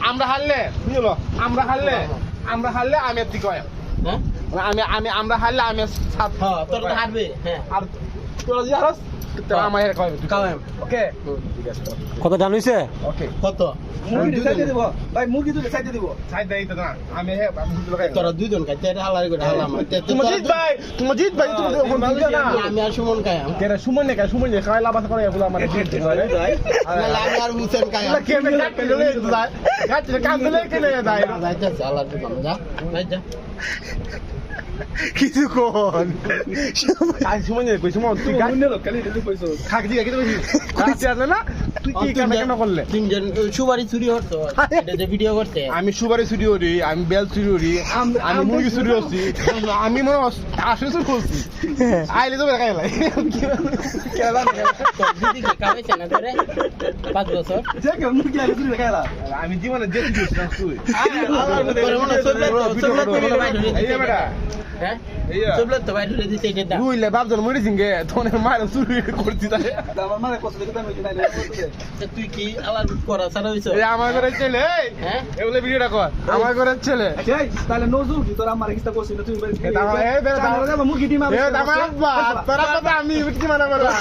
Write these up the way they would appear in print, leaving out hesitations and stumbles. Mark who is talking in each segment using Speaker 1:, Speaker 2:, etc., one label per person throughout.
Speaker 1: আমরা হারলে আমরা হারলে আমি এত কয় আমি আমি আমরা হারলে আমি
Speaker 2: তোর তো হারবে
Speaker 1: আর তোরা যে হারস আমার কয় ওকে
Speaker 3: কত ডান হইছে
Speaker 1: ওকে
Speaker 2: কত
Speaker 4: মুরগি সাইডে দিব ভাই মুরগি তুলে সাইডে দিব
Speaker 1: সাইড দেই তো না আমি হে
Speaker 2: তোরা দুইজন খাইতে এটা হালারি করে হালাম
Speaker 1: তুমি জিত ভাই তুমি ওখানে দিবে না
Speaker 2: আমি আর সুমন খাই
Speaker 1: কেন সুমন নে সুমন যে খাই লাবাস করে এগুলো আমার জিত হয়
Speaker 2: আমি আর হুসেন খাই
Speaker 1: এগুলো কে মে কাট পেলে যায় কাট কাট দিলে কে নে যায়
Speaker 2: যাইতেছে আল্লাহর দোকান যা যা
Speaker 1: কিছু কোন কাজ সুমন যে কই সুমন তুই গাছ
Speaker 4: মুন্নে কালি দিতে কইছো
Speaker 1: খাক দিয়ে কি কইছিস কাজ আছে না তুই কি কেন করলে
Speaker 2: তিনজন সুবারি চুরি করতো এটা যে ভিডিও করতে
Speaker 1: আমি সুবারি চুরি করি আমি বেল চুরি করি আমি মুরগি চুরি করছি আমি মনে আসলে চুরি করছি আইলে তো দেখাই লাই কেলা
Speaker 2: দিদি কি কামাইছে না ধরে 5 বছর
Speaker 4: যে কে মুরগি আগে তুলে খাইলা
Speaker 1: আমি জীবনে যে চুরি করছি তুই
Speaker 2: তোর মনে সবলে তো বাইরে
Speaker 1: এই বেটা
Speaker 2: হ্যাঁ সবলে তো বাইরে দিতে এটা
Speaker 1: বুইলে বাপজন মরি সিংহে তোনে মার চুরি করছি তাই
Speaker 4: আমার মানে কত দেখতে আমি নাই
Speaker 2: তুই কি আলার করা ছাড়া হইছো
Speaker 1: এই আমার ঘরের ছেলে
Speaker 2: হ্যাঁ
Speaker 1: এগুলো ভিডিওটা কর আমার ঘরের ছেলে
Speaker 4: এই তাহলে নজরুল কি তোর আমার কিস্তা করছিস না তুই মুরগি ডিম
Speaker 1: এ আমার বাপ তোরা কথা আমি উঠকি মানা করলাম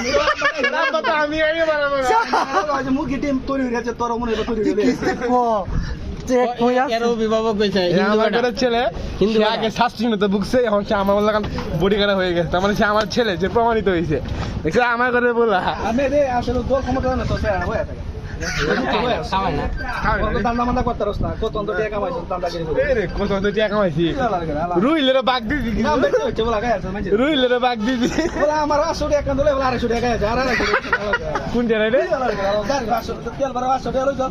Speaker 1: তোরা কথা আমি এই মানা করলাম
Speaker 4: মুরগি ডিম তৈরি হয়ে গেছে তোর মনে তৈরি হয়ে গেছে
Speaker 3: চেক কইয়া
Speaker 2: এর অভিভাবক কইছে
Speaker 1: আমার ঘরের ছেলে
Speaker 2: হিন্দু
Speaker 1: সে আগে শাস্ত্রী তো বুকছে এখন সে আমার লাগান বডি গার্ড হয়ে গেছে তার মানে সে আমার ছেলে যে প্রমাণিত হয়েছে দেখছে আমার ঘরে বলা
Speaker 4: আমি রে আসলে দল ক্ষমতা না তো স্যার হয়ে থাকে
Speaker 2: খাওয়াই না
Speaker 4: কত দান্দা মান্দা করতে রস না কত অন্তর টাকা কামাইছ দান্দা করে
Speaker 1: রে কত তো টাকা কামাইছি রুইলের বাগ দিদি
Speaker 4: না বেঁচে হচ্ছে বলা গায় আছে মানে
Speaker 1: রুইলের বাগ দিদি
Speaker 4: বলা আমার 800 টাকা দলে বলা 250 টাকা আছে আর
Speaker 1: কোন জায়গায় রে
Speaker 4: তেল ভরা 800 টাকা লইছ